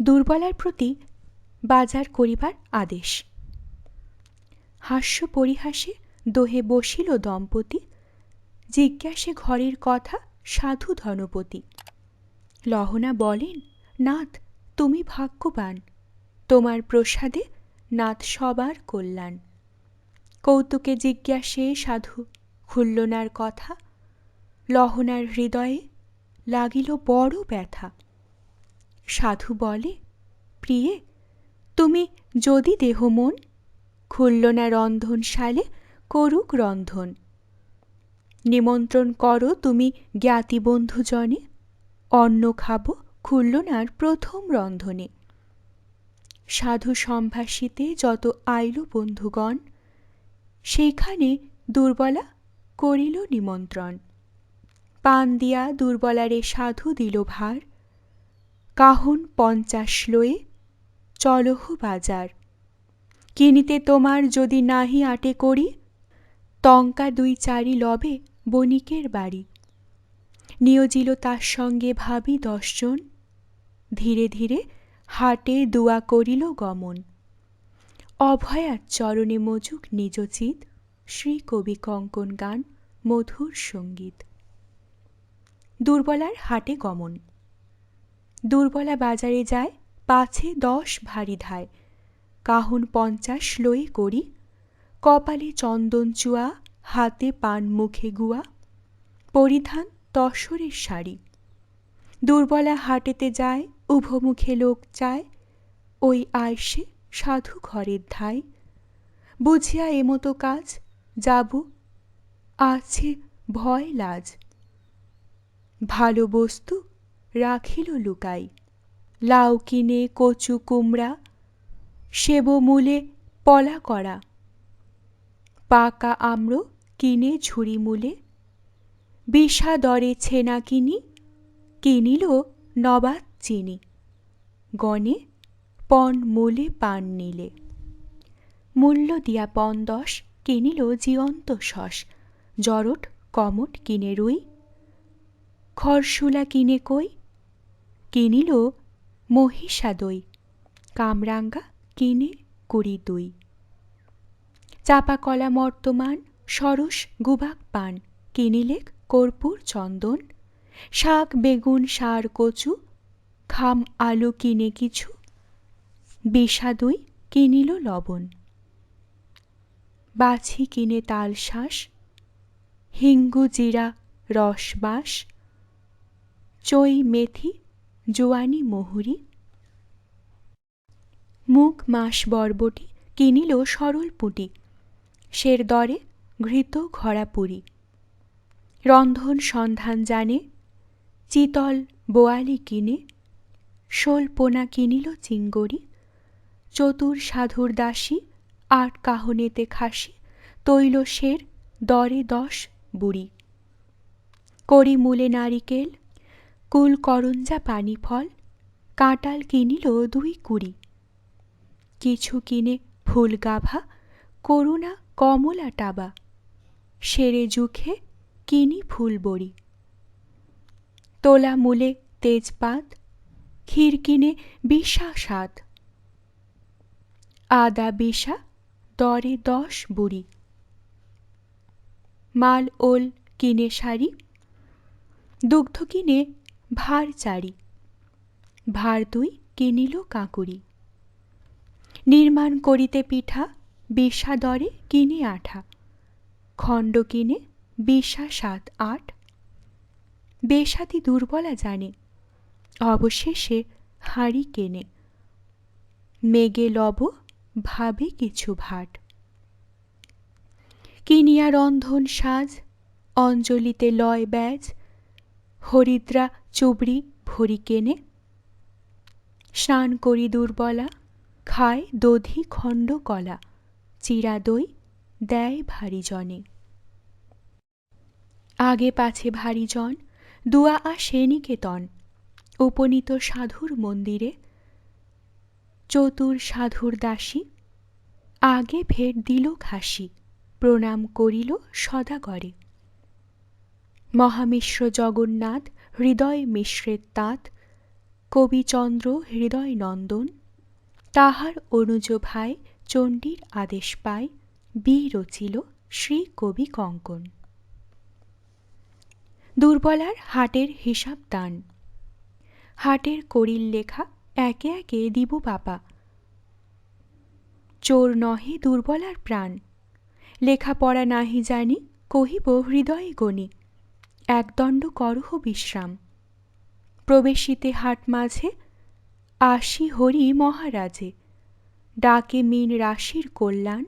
দুর্বলার প্রতি বাজার করিবার আদেশ। হাস্য পরিহাসে দোহে বসিল দম্পতি, জিজ্ঞাসে ঘরের কথা সাধু ধনপতি। লহনা বলেন, নাথ তুমি ভাগ্যবান, তোমার প্রসাদে নাথ সবার কল্যাণ। কৌতুকে জিজ্ঞাসে সাধু খুল্লনার কথা, লহনার হৃদয়ে লাগিল বড় ব্যথা। সাধু বলে, প্রিয়ে তুমি যদি দেহ মন, খুল্লনা রন্ধনশালে করুক রন্ধন। নিমন্ত্রণ করো তুমি জ্ঞাতি বন্ধুজনে, অন্ন খাব খুল্লনার প্রথম রন্ধনে। সাধু সম্ভাষিতে যত আইল বন্ধুগণ, সেইখানে দুর্বলা করিল নিমন্ত্রণ। পান দিয়া দুর্বলারে সাধু দিল ভার, কাহন 50 লয়ে চলহ বাজার। কিনিতে তোমার যদি নাহি আটে করি, টঙ্কা 2-4 লবে বণিকের বাড়ি। নিয়োজিল তার সঙ্গে ভাবি 10 জন, ধীরে ধীরে হাটে দুয়া করিল গমন। অভয়ার চরণে মজুক নিজচিত, শ্রী কবি কঙ্কন গান মধুর সঙ্গীত। দুর্বলার হাটে গমন। দুর্বলা বাজারে যায়, পাছে 10 ভারী ধায়। কাহন 50 লয়ে করি, কপালে চন্দন চুয়া, হাতে পান মুখে গুয়া, পরিধান তসরের শাড়ি। দুর্বলা হাটেতে যায়, উভমুখে লোক চায়, ওই আয়সে সাধু ঘরের ধায়। বুঝিয়া এমতো কাজ, যাব আছে ভয় লাজ। ভালো বস্তু রাখিল লুকাই, লাউ কিনে কচু কুমড়া, সেব মূলে পলা করা। পাকা আম্র কিনে ঝুড়ি মূলে, বিষা দরে ছেনা কিনিল নবাত চিনি। গণে পণ মূলে পান নিলে, মূল্য দিয়া পণ 10 কিনিল জীবন্ত শস। জরট কমট কিনে রুই, খরশুলা কিনে কই, কিনিল মহিষা দই। কামরাঙ্গা কিনে 22। চাপা কলা মর্তমান, সরস গুবাক পান, কিনিলেক কর্পূর চন্দন। শাক বেগুন সার কচু, খাম আলু কিনে কিছু, বিষা দই কিনিল লবণ। বাছি কিনে তাল শাঁস, হিঙ্গু জিরা রসবাস, চই মেথি জোয়ানি মহুরি। মুগ মাস বরবটি কিনিল সরল পুঁটি, সের দরে ঘৃত ঘরা পুরি। রন্ধন সন্ধান জানে, চিতল বোয়ালি কিনে, শোল পোনা কিনিল চিঙ্গরি। চতুর সাধুর দাসী, 8 কাহনেতে খাসি, তৈল সের দরে 10 বুড়ি। করি মূলে নারিকেল, কুল করঞ্জা পানি ফল, কাঁটাল কিনিল 2 কুড়ি। কিছু কিনে ফুল গাভা, করুণা কমলা টাবা, সেরে জুখে কিনি ফুল বড়ি। তোলা মূলে তেজপাত, ক্ষীর কিনে বিষা স্বাদ। আদা বিষা দরে 10 বুড়ি। মাল ওল কিনে শাড়ি, দুগ্ধ কিনে ভার 4। ভার 2 কিনিল কাঁকুরি। নির্মাণ করিতে পিঠা, বিষা দরে কিনে আঠা। খণ্ড কিনে বিষা 7-8। বেশাতি দুর্বলা জানে, অবশেষে হাঁড়ি কেনে। মেগে লব ভাবে কিছু ভাট। কিনিয়া রন্ধন সাজ, অঞ্জলিতে লয় ব্যাজ। হরিদ্রা চুবড়ি ভরি কেনে, স্নান করি দুর্বলা, খায় দধি খণ্ড কলা। চিরা দই দেয় ভারী জনে। আগে পাছে ভারী জন, দুয়া আসে নিকেতন। উপনীত সাধুর মন্দিরে, চতুর সাধুর দাসী, আগে ভেট দিল ঘাসি। প্রণাম করিল সদাগরে। মহামিশ্র জগন্নাথ হৃদয় মিশ্রের তাঁত, কবিচন্দ্র হৃদয় নন্দন, তাহার অনুজ ভাই চণ্ডীর আদেশ পাই, রচিল শ্রী কবি কঙ্কন। দুর্বলার হাটের হিসাব দান। হাটের করিল লেখা একে একে দিব বাবা, চোর নহে দুর্বলার প্রাণ, লেখাপড়া নাহি জানি, কহিব হৃদয়ে গণি, একদণ্ড করহ বিশ্রাম। প্রবেশিতে হাট মাঝে, আসি হরি মহারাজে, ডাকে মিন রাশির কল্যাণ,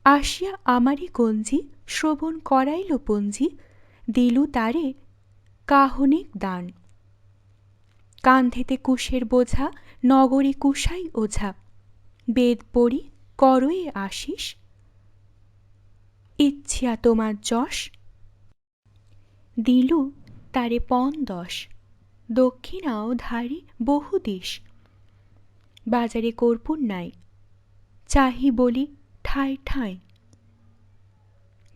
আসিয়া আমারি গঞ্জি শ্রবণ করাইল পঞ্জি, দিলু তারে কাহনিক দান। কান্ধেতে কুশের বোঝা, নগরে কুশাই ওঝা, বেদ পড়ি করয়ে আশিস, ইচ্ছিয়া তোমার যশ, দিলু তারে পণ 10, দক্ষিণাও ধারি বহু দিশ। বাজারে কর্পূর নাই, চাহি বলি ঠাঁই ঠাঁই,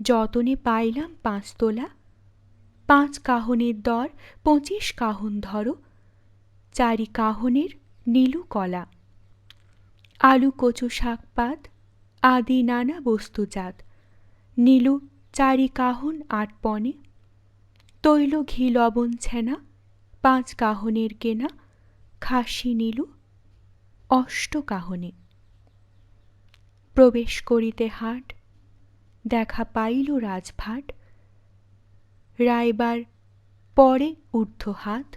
যতনে পাইলাম 5 তোলা, 5 কাহনের দর 25 কাহন ধরো, 4 কাহনের নীলু কলা, আলু কচু শাকপাত আদি নানা বস্তুজাত, নীলু 4 কাহন 8 পণে, তৈল ঘি লবণ ছেনা 5 কাহনের কেনা, খাসি নীলু 8 কাহনে। প্রবেশ করিতে হাট, দেখা পাইল রাজভাট, রাইবার পরে ঊর্ধ্ব হাত,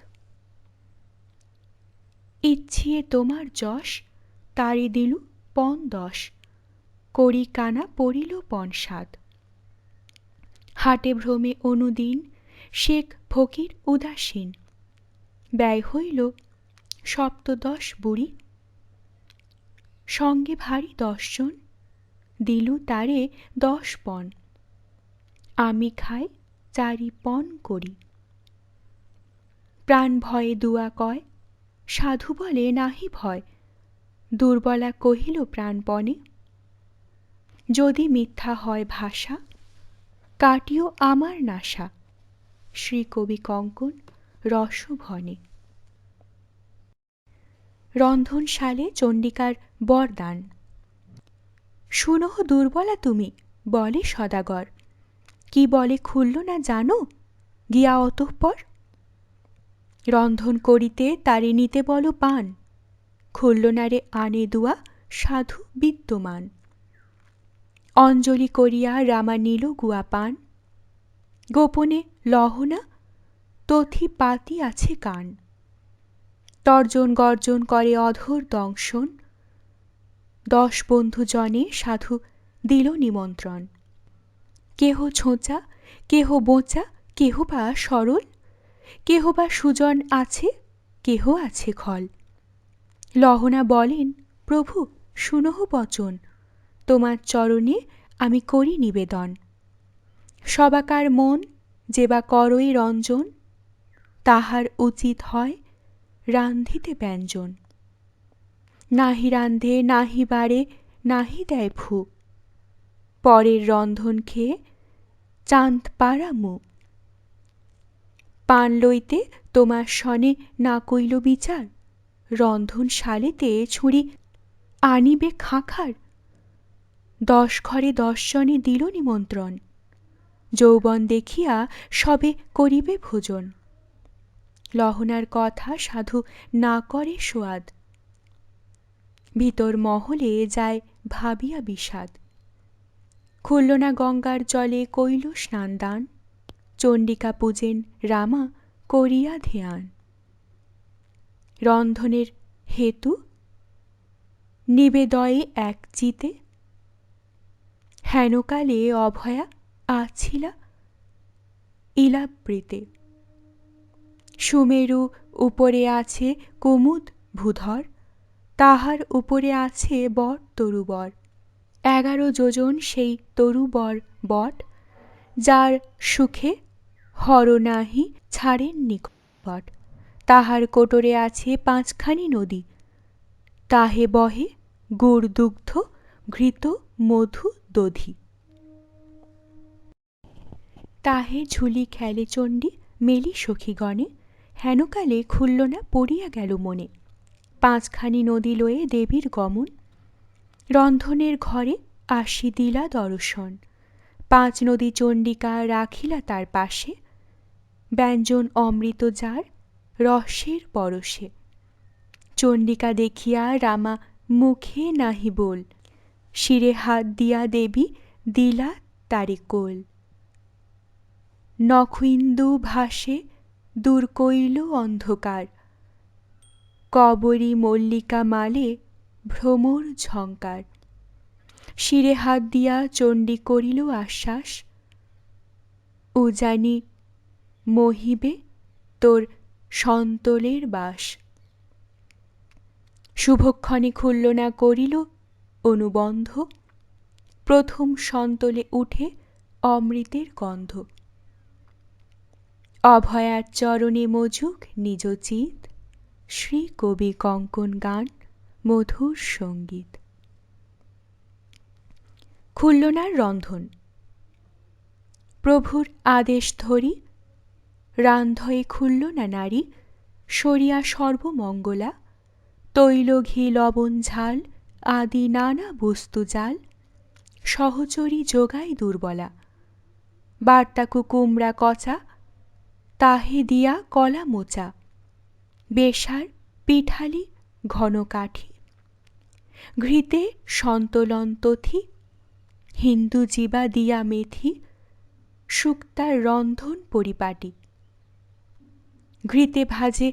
ইচ্ছিয়ে তোমার যশ, তারি দিলু পণ 10, করি কানা পড়িল পণ 7। হাটে ভ্রমে অনুদিন, শেখ ফকির উদাসীন, ব্যয় হইল 17 বুড়ি, সঙ্গে ভারী 10 জন, দিলু তারে 10 পণ, আমি খাই 4 পণ করি। প্রাণ ভয়ে দুয়া কয়, সাধু বলে নাহি ভয়, দুর্বলা কহিল প্রাণপণে, যদি মিথ্যা হয় ভাষা, কাটিও আমার নাশা। শ্রী কবি কঙ্কন রসভনে। রন্ধনশালে চণ্ডিকার বরদান। শুনহ দুর্বলা তুমি, বলে সদাগর, কি বলে খুলল না জানো, গিয়া অতঃপর রন্ধন করিতে তারে নিতে বলো পান, খুলল না রে আনে দুয়া সাধু বিদ্যমান। অঞ্জলি করিয়া রামা নিল গুয়া পান, গোপনে লহনা তথি পাতি আছে কান, তর্জন গর্জন করে অধর দংশন, 10 বন্ধু জনে সাধু দিল নিমন্ত্রণ। কেহ ছোঁচা, কেহ বোঁচা, কেহ বা সরল, কেহ বা সুজন আছে, কেহ আছে খল। লহনা বলেন, প্রভু শুনহ বচন, তোমার চরণে আমি করি নিবেদন। সবাকার মন যে বা করই রঞ্জন, তাহার উচিত হয় রান্ধিতে ব্যঞ্জন। নাহি রান্ধে নাহি বাড়ে নাহি দেয় ভূ, পরের রন্ধন খেয়ে চাঁদ পাড়া মুখ। পান লইতে তোমার সনে না কইল বিচার, রন্ধনশালেতে ছুঁড়ি আনিবে খাঁখার। 10 ঘরে 10 জনে দিল নিমন্ত্রণ, যৌবন দেখিয়া সবে করিবে ভোজন। লহনার কথা সাধু না করে সোয়াদ, ভিতর মহলে যায় ভাবিয়া বিষাদ। খুলল না গঙ্গার জলে কইল স্নান দান, চণ্ডিকা পূজেন রামা করিয়া ধ্যান। রন্ধনের হেতু নিবেদয়ে এক চিতে, হেনকালে অভয়া আছিলা ইলাবৃতে। সুমেরু উপরে আছে কুমুদ ভূধর, তাহার উপরে আছে বট তরুবর। 11 যোজন সেই তরুবর বট, যার সুখে হর নাহি ছাড়েন নিকট। তাহার কোটরে আছে 5 খানি নদী, তাহে বহে গুড় দুগ্ধ ঘৃত মধু দধি। তাহে ঝুলি খেলে চণ্ডী মেলি সখীগণে, হেনকালে খুল্লনা পড়িয়া গেল মনে। 5খানি নদী লয়ে দেবীর গমন, রন্ধনের ঘরে আসি দিলা দর্শন। 5 নদী চণ্ডিকা রাখিলা তার পাশে, ব্যঞ্জন অমৃত যার রসের পরশে। চণ্ডিকা দেখিয়া রামা মুখে নাহি বল, শিরে হাত দিয়া দেবী দিলা তারে কোল। নখইন্দু ভাসে দূর কইল অন্ধকার, কবরী মল্লিকা মালে ভ্রমর ঝঙ্কার। শিরে হাত দিয়া চণ্ডী করিল আশ্বাস, উজানি মহিবে তোর সন্তলের বাস। শুভক্ষণে খুল্লনা করিল অনুবন্ধ, প্রথম সন্তলে উঠে অমৃতের গন্ধ। অভয়ার চরণে মজুক নিজ চিত, শ্রী কবি কঙ্কন গান মধুর সঙ্গীত। খুল্লনার রন্ধন। প্রভুর আদেশ ধরি রান্ধয়ে খুল্লনা নারী, সরিয়া সর্বমঙ্গলা। তৈল ঘি লবণ ঝাল আদি নানা বস্তু জাল, সহচরী যোগায় দুর্বলা। বার্তাকু কুমড়া কচা, তাহে দিয়া কলা মোচা। বেসার পিঠালি ঘন কাঠি, ঘৃতে সন্তলন তথি। হিন্দু জীবা দিয়া মেথি, শুক্তার রন্ধন পরিপাটি। ঘৃতে ভাজে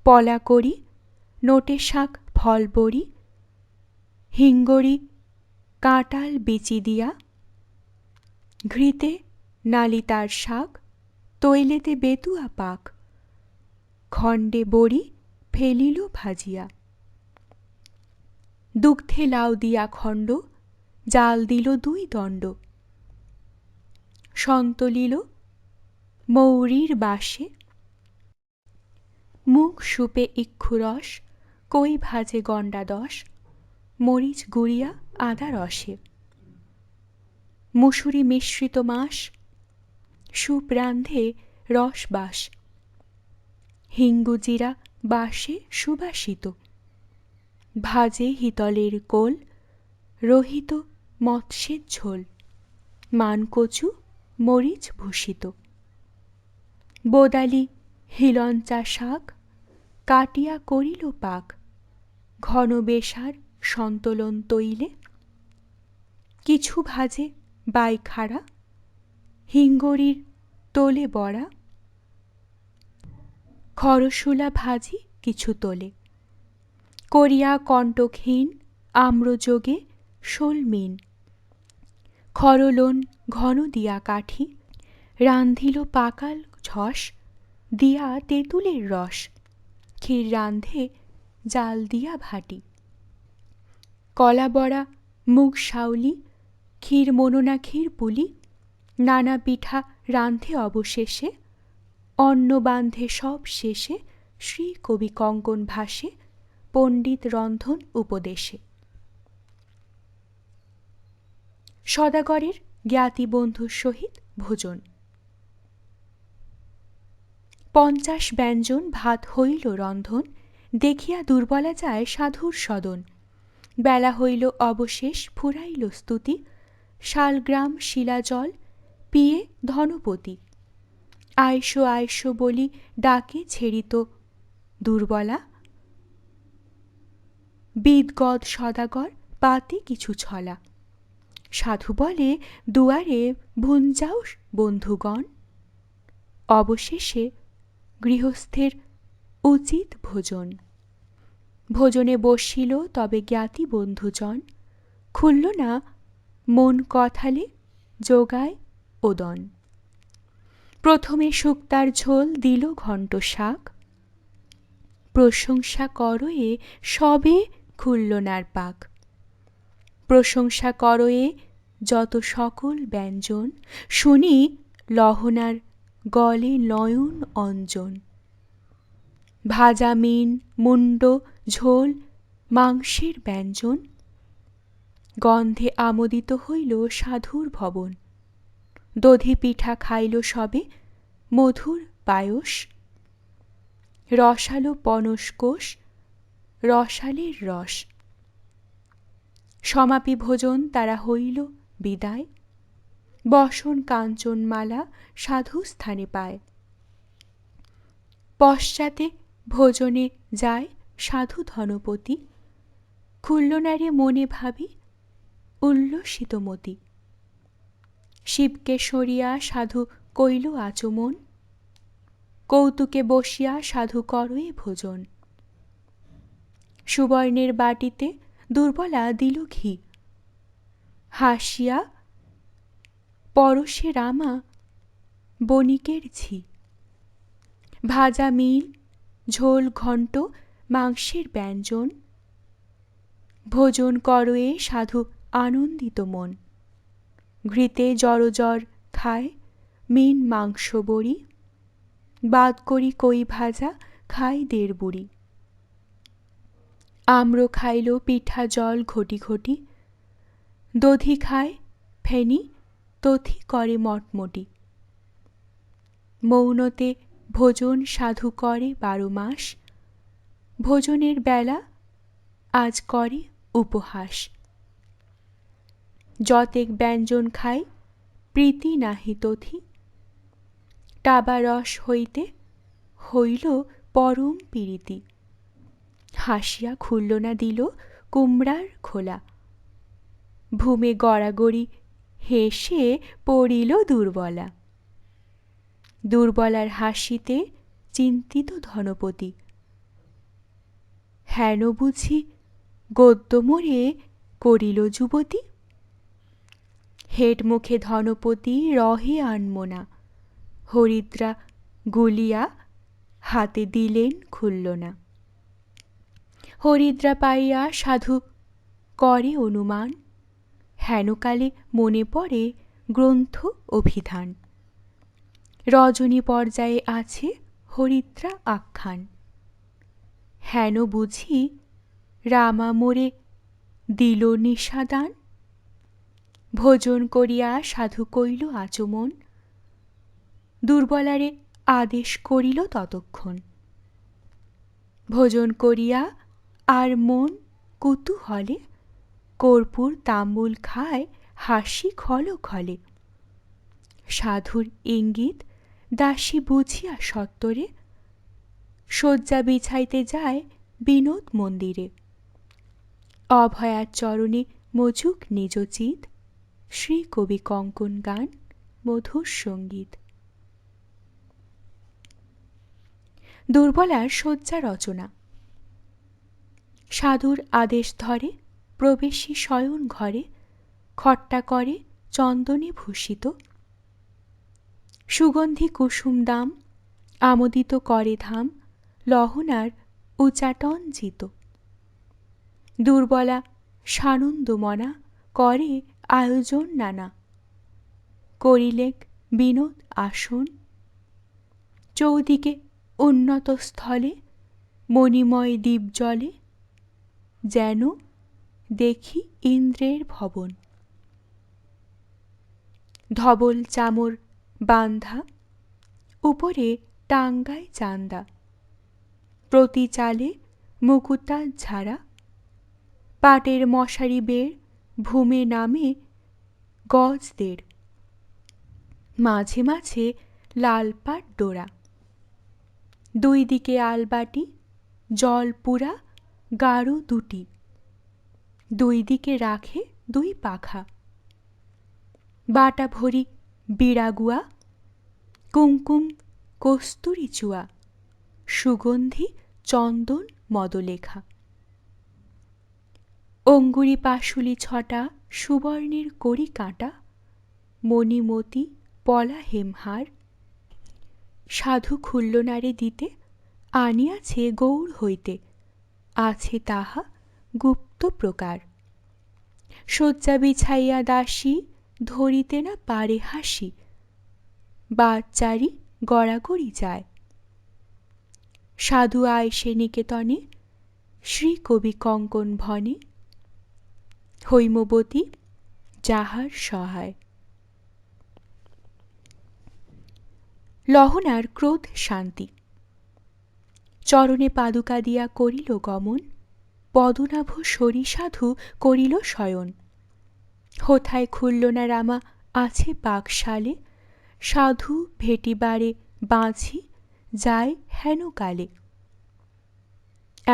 পলা করি, নোটে শাক ফল বড়ি। হিঙ্গরি কাঁটাল বিচি দিয়া, ঘৃতে নালিতার শাক। তৈলেতে বেতুয়া পাক, খণ্ডে বড়ি ফেলিল ভাজিয়া। দুগ্ধে লাউ দিয়া খণ্ড, জাল দিল 2 দণ্ড। সন্তলিল মৌরির বাসে, মুগ সুপে ইক্ষুরস। কই ভাজে গণ্ডা 10, মরিচ গুড়িয়া আদা রসে। মুসুরি মিশ্রিত মাস, সুপ রান্ধে রসবাস। হিঙ্গু জিরা বাসে সুবাসিত, ভাজে হিতলের কোল। রহিত মৎস্যের ঝোল, মানকচু মরিচ ভূষিত। বোদালি হিলঞ্চা শাক, কাটিয়া করিল পাক। ঘন বেসার সন্তলন তৈলে, কিছু ভাজে বাইখাড়া। হিঙ্গরির তোলে বড়া, খরশুলা ভাজি কিছু তোলে। করিয়া কণ্টকহীন আম্রযোগে শোলমিন। খরলন ঘন দিয়া কাঠি, রান্ধিল পাকাল ঝস। দিয়া তেঁতুলের রস, ক্ষীর রান্ধে জাল দিয়া ভাটি। কলা বড়া মুগ শাউলি, ক্ষীর মনোনা ক্ষীর পুলি। নানা পিঠা রান্ধে অবশেষে, অন্ন বান্ধে সব শেষে। শ্রী কবি কঙ্কন ভাসে পণ্ডিত রন্ধন উপদেশে। সদাগরের জ্ঞাতি বন্ধুর সহিত ভোজন। 50 ব্যঞ্জন ভাত হইল রন্ধন, দেখিয়া দুর্বলা যায় সাধুর সদন। বেলা হইল অবশেষ ফুরাইল স্তুতি, শালগ্রাম শিলাজল পিয়ে ধনপতি। আইসো আইসো বলি ডাকে ছেড়িত দুর্বলা, বিদগদ সদাগর পাতে কিছু ছলা। সাধু বলে দুয়ারে ভুঞ্জাও বন্ধুগণ, অবশেষে গৃহস্থের উচিত ভোজন। ভোজনে বসিল তবে জ্ঞাতি বন্ধুজন, খুল্লনা মন কথালে যোগায় ওদন। প্রথমে শুক্তার ঝোল দিল ঘণ্ট শাক, প্রশংসা করয়ে সবে খুল্লনার পাক। প্রশংসা করয়ে যত সকল ব্যঞ্জন, শুনি লহনার গলে নয়ন অঞ্জন। ভাজা মিন মুন্ড ঝোল মাংসের ব্যঞ্জন, গন্ধে আমোদিত হইল সাধুর ভবন। দধি পিঠা খাইল সবে মধুর পায়স, রসালো পনসকোষ রসালের রস। সমাপী ভোজন তারা হইল বিদায়, বসন কাঞ্চনমালা সাধু স্থানে পায়। পশ্চাতে ভোজনে যায় সাধু ধনপতি, খুল্লনারে মনে ভাবি উল্লসিত মতি। শিবকে সরিয়া সাধু কইল আচমন, কৌতুকে বসিয়া সাধু করয়ে ভোজন। সুবর্ণের বাটিতে দুর্বলা দিল ঘি, হাসিয়া পরশে রামা বণিকের ঝি। ভাজা মিল ঝোল ঘণ্ট মাংসের ব্যঞ্জন, ভোজন করয়ে সাধু আনন্দিত মন। ঘৃতে জরজর খায় মিন মাংস বড়ি, বাদ করি কই ভাজা খাই দেড় বুড়ি। আম্র খাইল পিঠা জল ঘটি ঘটি, দধি খায় ফেনি তথি করে মটমটি। মৌনতে ভোজন সাধু করে 12 মাস, ভোজনের বেলা আজ করে উপহাস। যতেক ব্যঞ্জন খাই প্রীতি নাহি তথি, টাবা রস হইতে হইল পরম পীড়িতি। হাসিয়া খুল্লনা দিল কুমড়ার খোলা, ভূমে গড়াগড়ি হেসে পড়িল দুর্বলা। দুর্বলার হাসিতে চিন্তিত ধনপতি, হেন বুঝি গদ্য মোরে করিল যুবতী। হেড মুখে ধনপতি রহে আনমনা, হরিদ্রা গুলিয়া হাতে দিলেন খুল্লনা। হরিদ্রা পাইয়া সাধু করে অনুমান, হেনকালে মনে পড়ে গ্রন্থ অভিধান। রজনী পর্যায়ে আছে হরিদ্রা আখ্যান, হেন বুঝি রামা মোরে দিল নিশাদান। ভোজন করিয়া সাধু কইল আচমন, দুর্বলারে আদেশ করিল ততক্ষণ। ভোজন করিয়া আর মন কুতূহলে, কর্পূর তাম্বুল খায় হাসি খল খলে। সাধুর ইঙ্গিত দাসী বুঝিয়া সত্বরে, শয্যা বিছাইতে যায় বিনোদ মন্দিরে। অভয়ার চরণে মজুক নিজ চিত, শ্রী কবি কঙ্কন গান মধুর সঙ্গীত। দুর্বলার শয্যা রচনা। সাধুর আদেশ ধরে প্রবেশী শয়ন ঘরে, খট্টা করে চন্দনে ভূষিত। সুগন্ধি কুসুম দাম আমোদিত করে ধাম, লহনার উচাটন জিত। দুর্বলা সানন্দ মনা করে আয়োজন নানা, করিলেক বিনোদ আসন। চৌদিকে উন্নত স্থলে মণিময় দ্বীপ জলে, যেন দেখি ইন্দ্রের ভবন। ধবল চামর বান্ধা উপরে টাঙ্গায় চান্দা, প্রতি চালে মুকুতা ঝাড়া। পাটের মশারি বেড় ভূমে নামে গজ 1.5, মাঝে মাঝে লাল পাট ডোরা। দুই দিকে আলবাটি জল পুরা গাঢ় 2টি, দুই দিকে রাখে 2 পাখা। বাটা ভরি বিড়াগুয়া, কুমকুম কস্তুরি চুয়া, সুগন্ধি চন্দন মদলেখা। অঙ্গুরি পাশুলি 6টা সুবর্ণের কড়ি কাঁটা, মণিমতি পলা হেমহার। সাধু খুল্লনারে দিতে আনিয়াছে গৌড় হইতে, আছে তাহা গুপ্ত প্রকার। শয্যা বিছাইয়া দাসী ধরিতে না পারে হাসি, বাচ্চারি গড়াগড়ি যায়। সাধু আইসে নিকেতনে শ্রী কবি কঙ্কন ভনে, হৈমবতী যাহার সহায়। লহনার ক্রোধ শান্তি। চরণে পাদুকা দিয়া করিল গমন, পদনাভ সরিসাধু করিল শয়ন। হোথায় খুলল না রামা আছে পাকশালে, সাধু ভেটিবারে বাঁঝি যায় হেন কালে।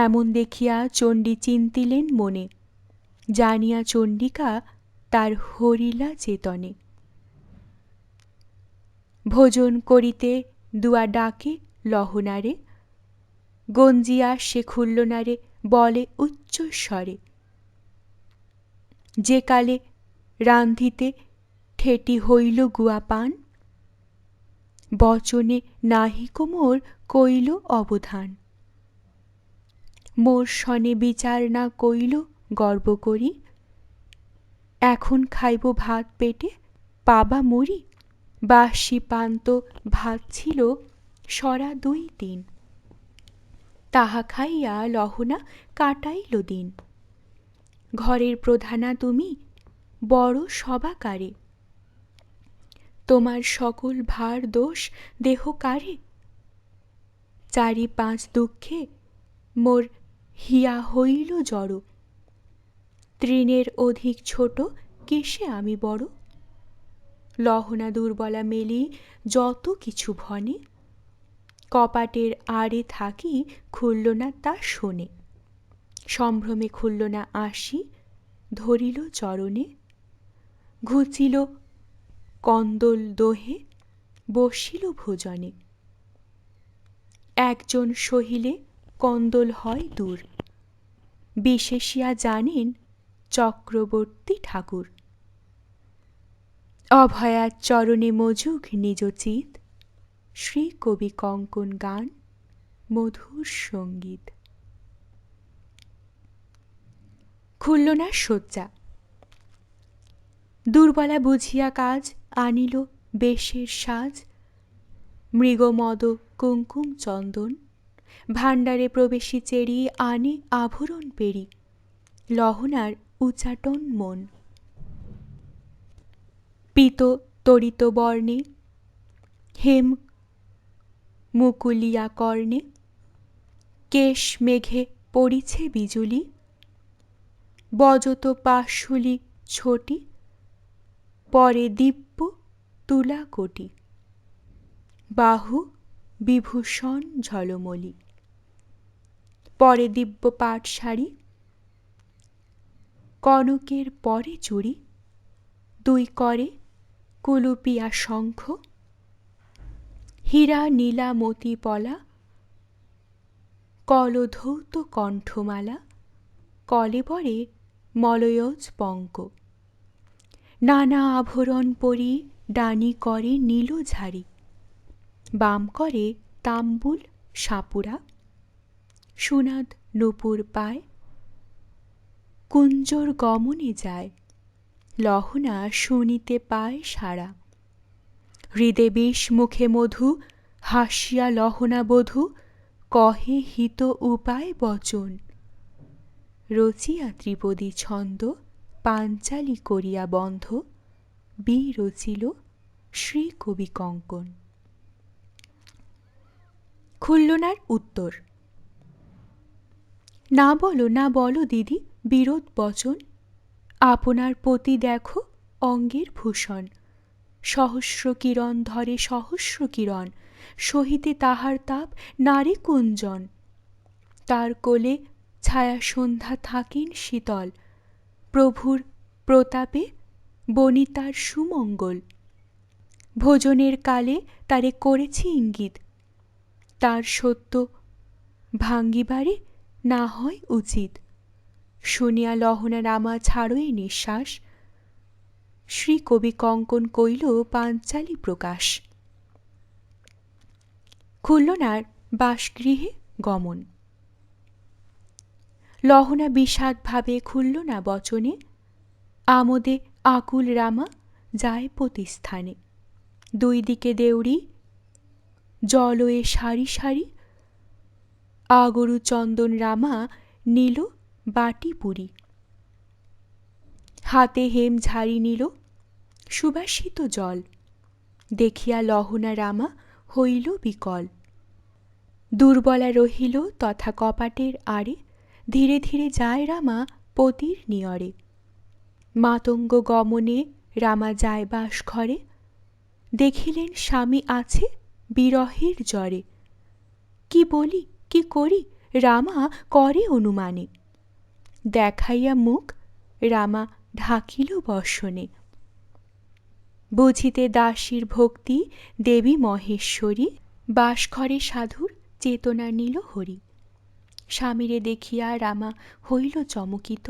এমন দেখিয়া চণ্ডী চিন্তিলেন মনে, জানিয়া চণ্ডিকা তার হরিলা চেতনে। ভোজন করিতে দুয়া ডাকে লহনারে, গঞ্জিয়া সে খুলল না রে বলে উচ্চস্বরে। যে কালে রান্ধিতে ঠেটি হইল গুয়াপান, বচনে নাহিক মোর কইল অবধান। মোর সনে বিচার না কইল গর্ব করি, এখন খাইব ভাত পেটে পাবা মরি। বাসি পান্ত ভাত ছিল সরা 2-3, তাহা খাইয়া লহনা কাটাইল দিন। ঘরের প্রধানা তুমি বড় সবাকারে, তোমার সকল ভার দোষ দেহ কারে। 4-5 দুঃখে মোর হিয়া হইল জড়, তৃণের অধিক ছোট কিসে আমি বড়। লহনা দুর্বলা মেলি যত কিছু ভনে, কপাটের আড়ে থাকি খুলল না তা শোনে। সম্ভ্রমে খুলল না আসি ধরিল চরণে, ঘুচিল কন্দল দোহে বসিল ভোজনে। একজন সহিলে কন্দল হয় দূর, বিশেষিয়া জানেন চক্রবর্তী ঠাকুর। অভয়ার চরণে মজুগ নিজ চিত, শ্রী কবি কঙ্কন গান মধুর সঙ্গীত। খুলল না শয্যা, দুর্বলা বুঝিয়া কাজ আনিল বেশের সাজ। মৃগমদ কুঙ্কুম চন্দন ভাণ্ডারে প্রবেশী চেরি আনে আভরণ পেরি, লহনার উচাটন মন। পীত তরিত বর্ণে হেম মুকুলিয়া কর্ণে, কেশ মেঘে পড়িছে বিজুলি, বজত পাশুলি ছোটি পরে দিব্য তুলা কোটি। বাহু বিভূষণ ঝলমলি, পরে দিব্য পাট শাড়ি, কনকের পরে চুড়ি। 2 করে কুলুপিয়া শঙ্খ, হীরা নীলা মতি পলা, কলধৌত কণ্ঠমালা। কলেবরে মলয়জ পঙ্ক, নানা আভরণ পরি ডানি করে নীল ঝাড়ি। বাম করে তাম্বুল সাপুরা, সুনাদ নূপুর পায় কুঞ্জর গমনে যায়। লহনা শুনিতে পায় সারা, হৃদে বিষ মুখে মধু, হাসিয়া লহনা বধূ কহে হিত উপায় বচন। রচিয়া ত্রিপদী ছন্দ পাঞ্চালি করিয়া বন্ধ, বিরচিল শ্রী কবি কঙ্কন। খুল্লনার উত্তর, না বলো না বলো দিদি বিরোধ বচন। আপনার পতি দেখো অঙ্গের ভূষণ, সহস্র কিরণ ধরে সহস্র কিরণ, সহিতে তাহার তাপ নারী কুঞ্জন। তার কোলে ছায়া সন্ধ্যা থাকেন শীতল, প্রভুর প্রতাপে বনিতার সুমঙ্গল। ভোজনের কালে তারে করেছি ইঙ্গিত, তার সত্য ভাঙ্গিবারে না হয় উচিত। শুনিয়া লহনা রামা ছাড়ই নিঃশ্বাস, শ্রী কবি কঙ্কন কইল পাঞ্চালি প্রকাশ। খুল্লনার বাসগৃহে গমন। লহনা বিষাদ ভাবে খুল্লনা বচনে, আমোদে আকুল রামা যায় পতিস্থানে। 2 দিকে দেউড়ি জলয়ে সারি সারি, আগরু চন্দন রামা নিল বাটি পুরি। হাতে হেম ঝাড়ি নিল সুবাসিত জল, দেখিয়া লহনা রামা হইল বিকল। দুর্বলা রহিল তথা কপাটের আড়ে, ধীরে ধীরে যায় রামা পতির নিয়রে। মাতঙ্গ গমনে রামা যায় বাস ঘরে, দেখিলেন স্বামী আছে বিরহের জ্বরে। কি বলি কি করি রামা করে অনুমানে, দেখাইয়া মুখ রামা ঢাকিল বসনে। বুঝিতে দাসীর ভক্তি দেবী মহেশ্বরী, বাসঘরে সাধুর চেতনা নিল হরি। স্বামীরে দেখিয়া রামা হইল চমকিত,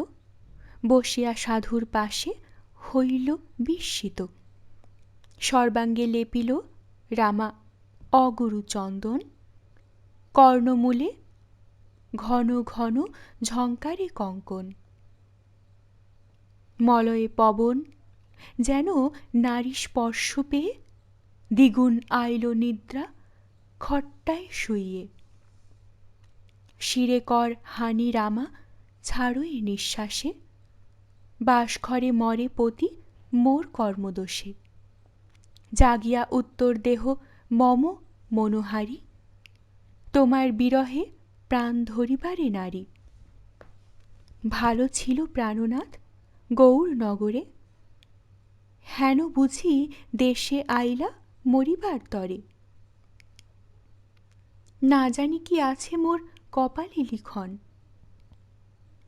বসিয়া সাধুর পাশে হইল বিস্মিত। সর্বাঙ্গে লেপিল রামা অগুরু চন্দন, কর্ণমূলে ঘন ঘন ঝঙ্কারে কঙ্কন। মলয়ে পবন যেন নারী স্পর্শ পেয়ে, দ্বিগুণ আইল নিদ্রা খট্টায় শুইয়ে। শিরে কর হানি রামা ছাড়ই নিঃশ্বাসে, বাসঘরে মরে পতি মোর কর্মদোষে। জাগিয়া উত্তর দেহ মম মনোহারি, তোমার বিরহে প্রাণ ধরিবারে নারী। ভালো ছিল প্রাণনাথ গৌর নগরে, হেন বুঝি দেশে আইলা মরিবার তরে। না জানি কি আছে মোর কপালে লিখন,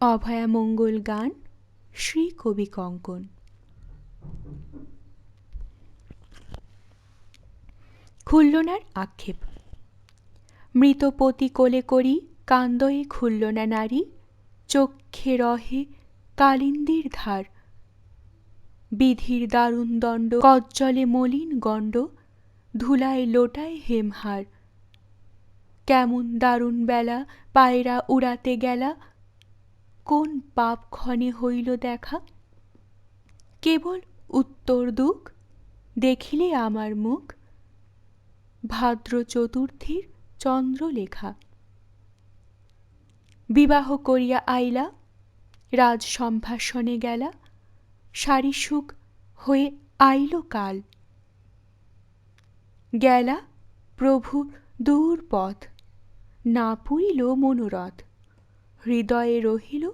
অভয়া মঙ্গল গান শ্রী কবি কঙ্কন। খুল্লনার আক্ষেপ। মৃতপতি কোলে করি কান্দয়ে খুল্লনা নারী, চক্ষে রহে কালিন্দীর ধার। বিধির দারুণ দণ্ড কজ্জলে মলিন গণ্ড, ধুলায় লোটায় হেমহার। কেমন দারুণ বেলা পায়রা উড়াতে গেলা, কোন পাপ ক্ষণে হইল দেখা। কেবল উত্তর দুঃখ দেখিলে আমার মুখ, ভাদ্র চতুর্থীর চন্দ্রলেখা। বিবাহ করিয়া আইলা রাজ সম্ভাষণে গেলা, সারিসুখ হয়ে আইল কাল। গেলা প্রভু দূর পথ, না পুরিল মনোরথ, হৃদয়ে রহিল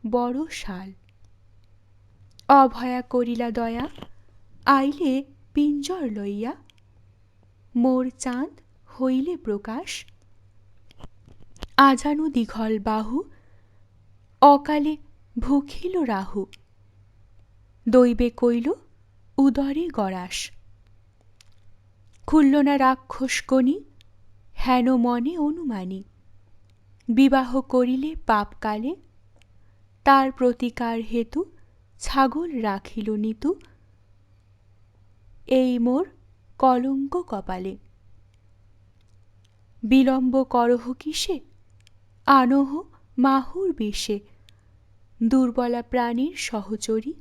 বড় শাল। অভয়া করিলা দয়া আইলে পিঞ্জর লইয়া, মোর চাঁদ হইলে প্রকাশ। আজানু দীঘল বাহু অকালে ভুখিল রাহু, দৈবে কইল উদরে গরাস। খুল্লনা রাক্ষসকণি হেন মনে অনুমানী, বিবাহ করিলে পাপকালে, তার প্রতিকার হেতু ছাগল রাখিল নিতু। এই মোর কলঙ্ক কপালে, বিলম্ব করহ কিসে, আনহ মাহুর বেশে। দুর্বলা প্রাণীর সহচরী,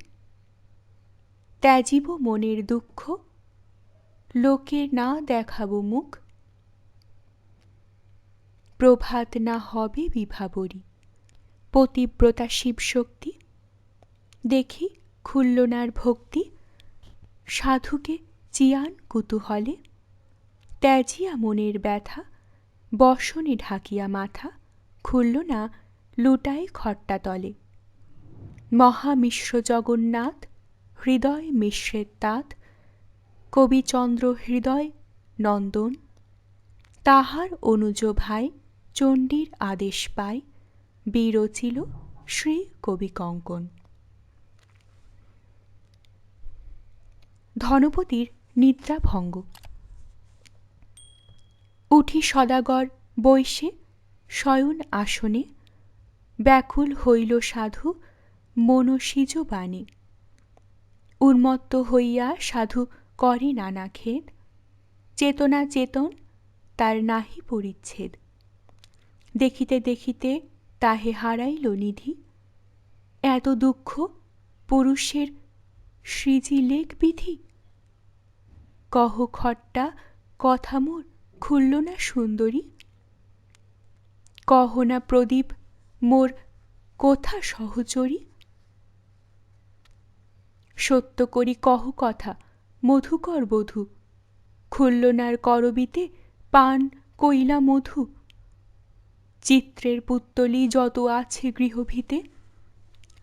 ত্যাজিব মনের দুঃখ, লোকে না দেখাব মুখ। প্রভাত না হবে বিভাবরী, পতিব্রতা শিবশক্তি। দেখি খুল্লনার ভক্তি, সাধুকে চিয়ান কুতূহলে। ত্যাজিয়া মনের ব্যথা, বসনে ঢাকিয়া মাথা, খুল্লনা লুটায় খট্টা তলে। মহামিশ্র জগন্নাথ হৃদয় মিশ্রের তাত, কবিচন্দ্র হৃদয় নন্দন। তাহার অনুজ ভাই চণ্ডীর আদেশ পায়, বিরচিল শ্রী কবি কঙ্কন। ধনপতির নিদ্রাভঙ্গ। উঠি সদাগর বৈশে শয়ন আসনে, ব্যাকুল হইল সাধু মনসিজ বাণী। উন্মত্ত হইয়া সাধু করে নানা খেদ, চেতনা চেতন তার নাহি পরিচ্ছেদ। দেখিতে দেখিতে তাহে হারাইল নিধি, এত দুঃখ পুরুষের সৃজিলেক বিধি। কহ খট্টা কথা মোর খুল্লনা সুন্দরী, কহ না প্রদীপ মোর কোথা সহচরী। সত্য করি কহ কথা মধুকর বধূ, খুল্লনার করবিতে পান কইলা মধু। চিত্রের পুত্তলি যত আছে গৃহভিতে,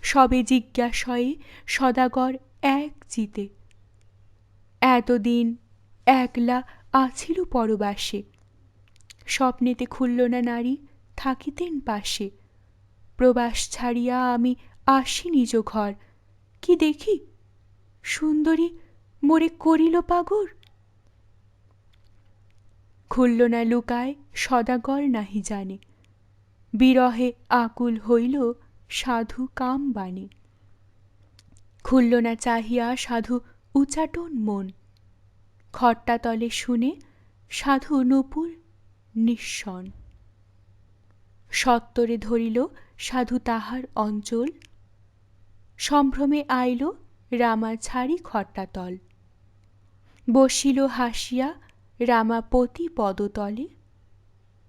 সবে জিজ্ঞাসয়ে সদাগর এক চিতে। এতদিন একলা আছিল পরবাসে, স্বপ্নেতে খুলল না নারী থাকিতেন পাশে। প্রবাস ছাড়িয়া আমি আসি নিজ ঘর, কি দেখি সুন্দরী মোরে করিল পাগর। খুলল না লুকায় সদাগর নাহি জানে, বিরহে আকুল হইল সাধু কাম বানে। খুলল না চাহিয়া সাধু উচাটন মন, খট্টাতলে শুনে সাধু নূপুর নিঃসন। সত্বরে ধরিল সাধু তাহার অঞ্চল, সম্ভ্রমে আইল রামা ছাড়ি খট্টাতল। বসিল হাসিয়া রামাপতি পদতলে,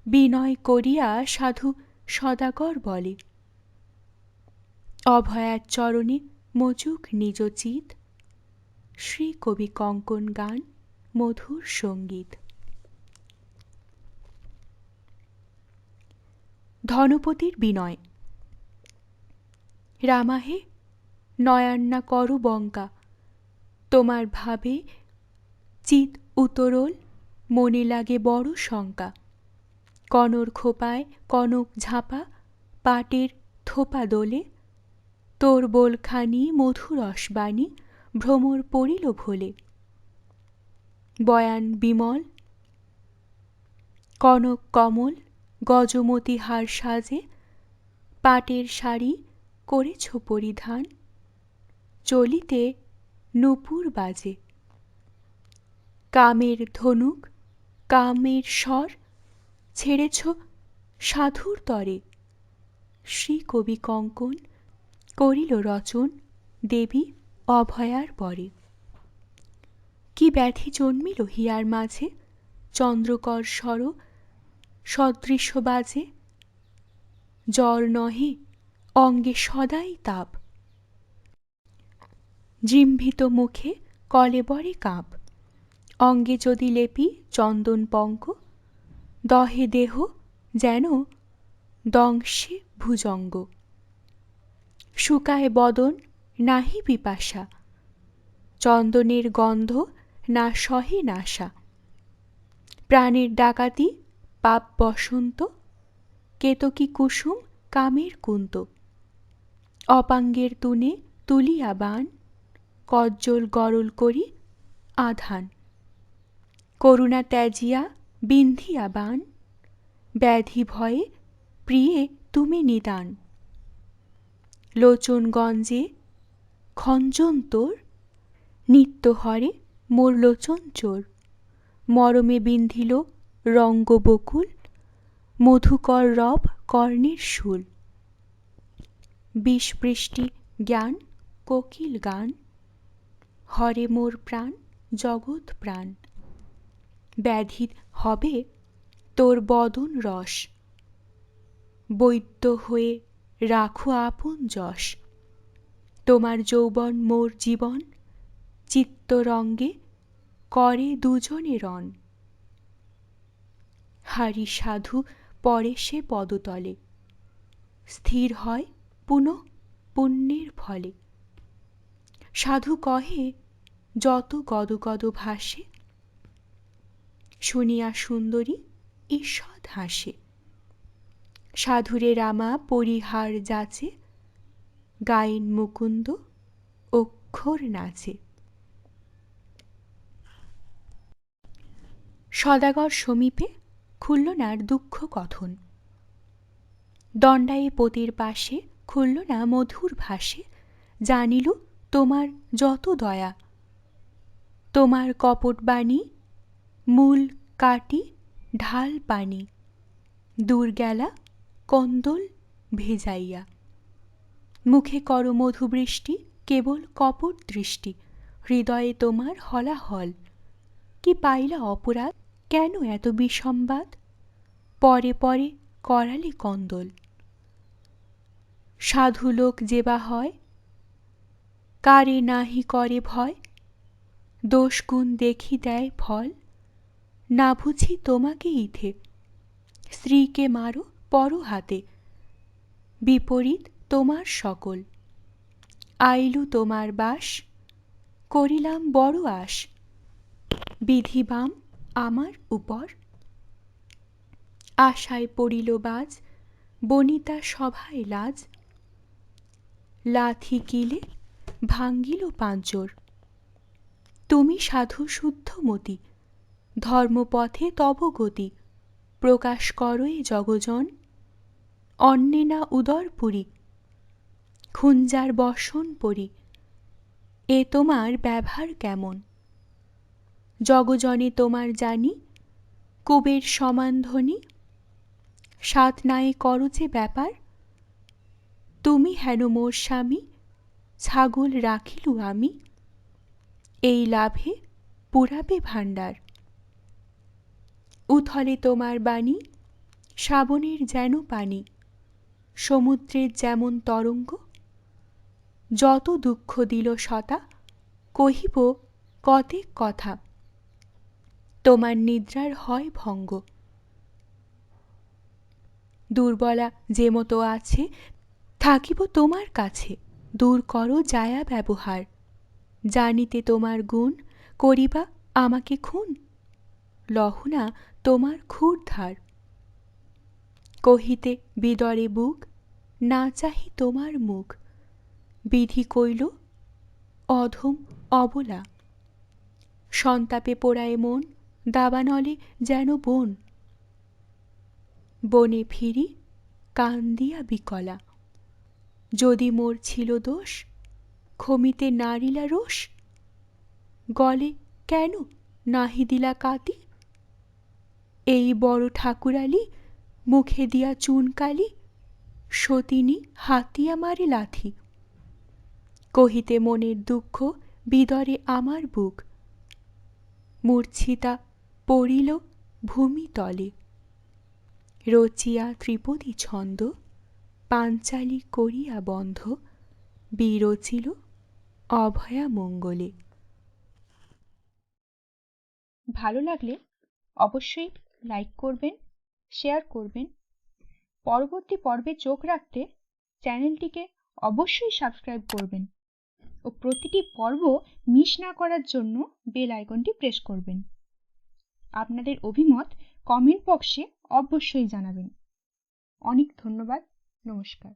বিনয় করিয়া সাধু সদাগর বলে। অভয়ার চরণে মজুক নিজ চিত, শ্রী কবি কঙ্কন গান মধুর সঙ্গীত। ধনপতির বিনয়। রামাহে নয়ান্না করু বঙ্কা, তোমার ভাবে চিত উতরল মনে লাগে বড় শঙ্কা। কনর খোপায় কনক ঝাঁপা পাটের থোপা দোলে, তোর বোলখানি মধুরসবাণী ভ্রমর পড়িল ভোলে। বয়ান বিমল কনক কমল গজমতি হার সাজে, পাটের শাড়ি করেছ পরিধান, চলিতে নূপুর বাজে। কামের ধনুক কামের স্বর ছেড়েছ সাধুর তরে, শ্রী কবি কঙ্কন করিল রচন দেবী অভয়ার পরে। কি ব্যাধি জন্মিল হিয়ার মাঝে, চন্দ্রকর স্বর সদৃশ্য বাজে। জ্বর নহে অঙ্গে সদাই তাপ, জিম্ভিত মুখে কলেবরে কাঁপ। অঙ্গে যদি লেপি চন্দন পঙ্ক, দহে দেহ যেন দংশে ভুজঙ্গ। শুকায় বদন নাহি পিপাসা, চন্দনের গন্ধ না সহে নাশা। প্রাণের ডাকাতি পাপ বসন্ত, কেতকী কুসুম কামের কুন্ত। অপাঙ্গের তুনে তুলিয়া বান, কজ্জল গরল করি আধান। করুণা ত্যাজিয়া বিন্ধিয়া বান, ব্যাধি ভয়ে প্রিয়ে তুমি নিদান। লোচন গঞ্জে খঞ্জন তোর, নিত্য হরে মোর লোচন চোর। মরমে বিন্ধিল রঙ্গ বকুল, মধুকর রব কর্ণের শূল। বিষবৃষ্টি জ্ঞান কোকিল গান, হরে মোর প্রাণ জগৎ প্রাণ। ব্যাধি হবে তোর বদন রস, বৈদ্য হয়ে রাখো আপন যশ। তোমার যৌবন মোর জীবন, চিত্তরঙ্গে করে দুজনে রণ। হারি সাধু পরে সে পদতলে, স্থির হয় পুনঃ পুণ্যের ফলে। সাধু কহে যত গদগদ ভাসে, শুনিয়া সুন্দরী ঈষৎ হাসে। সাধুরে রামা পরিহার যাচে, গায়েন মুকুন্দ অক্ষর নাচে। সদাগর সমীপে খুলনার দুঃখ কথন। দণ্ডায়ে পতির পাশে খুলল না মধুর ভাষে, জানিল তোমার যত দয়া। তোমার কপট বাণী মূল কাটি ঢাল পানি, দূর গেলা কন্দল ভেজাইয়া। মুখে কর মধুবৃষ্টি কেবল কপট দৃষ্টি, হৃদয়ে তোমার হলাহল। কি পাইলা অপরাধ কেন এত বিসম্বাদ, পরে পরে করালে কন্দল। সাধু লোক যেবা হয়, কারে নাহি করে ভয়। দোষ গুণ দেখি দেয় ফল, না বুঝি তোমাকে ইথে। স্ত্রীকে মারো পর হাতে, বিপরীত তোমার সকল। আইলু তোমার বাস, করিলাম বড় আশ, বিধিবাম আমার উপর। আশায় পড়িল বাজ, বনিতা সভায় লাজ, লাথি কিলে ভাঙ্গিল পাঁজর। তুমি সাধু শুদ্ধমতি, ধর্মপথে তব গতি, প্রকাশ করো এ জগজন। অন্নে না উদরপুরি, খুঞ্জার বসন পরি, এ তোমার ব্যবহার কেমন। জগজনে তোমার জানি, কুবের সমান ধনী, সাত নাই করো যে ব্যাপার। তুমি হেন মোর স্বামী, ছাগল রাখিলু আমি, এই লাভে পুরাবে ভাণ্ডার। উথলে তোমার বাণী, শ্রাবণের যেন পানি, সমুদ্রের যেমন তরঙ্গ। যত দুঃখ দিল শতা, কহিব কতেক কথা, তোমার নিদ্রার হয় ভঙ্গ। দুর্বলা যে মতো আছে, থাকিব তোমার কাছে, দূর করো জায়া ব্যবহার। জানিতে তোমার গুণ, করিবা আমাকে খুন, লহনা তোমার ক্ষুরধার। কহিতে বিদরে বুক, না চাহি তোমার মুখ, বিধি কইল অধম অবলা। সন্তাপে পোড়ায় মন, দাবানলে যেন বন, বনে ফিরি কান্দিয়া বিকলা। যদি মোর ছিল দোষ, ক্ষমিতে নারিলা রোষ, গলে কেন নাহি দিলা কাতি। এই বড় ঠাকুরালি, মুখে দিয়া চুনকালি, সতিনী হাতিয়া মারে লাথি। কহিতে মনের দুঃখ, বিদরে আমার বুক, মূর্ছিতা পড়িল ভূমিতলে। রচিয়া ত্রিপদী ছন্দ, পাঞ্চালী করিয়া বন্ধ, বিরচিল অভয়া মঙ্গলে। ভালো লাগলে অবশ্যই লাইক করবেন, শেয়ার করবেন। পরবর্তী পর্বে চোখ রাখতে চ্যানেলটিকে অবশ্যই সাবস্ক্রাইব করবেন ও প্রতিটি পর্ব মিস না করার জন্য বেল আইকনটি প্রেস করবেন। আপনাদের অভিমত কমেন্ট বক্সে অবশ্যই জানাবেন। অনেক ধন্যবাদ। নমস্কার।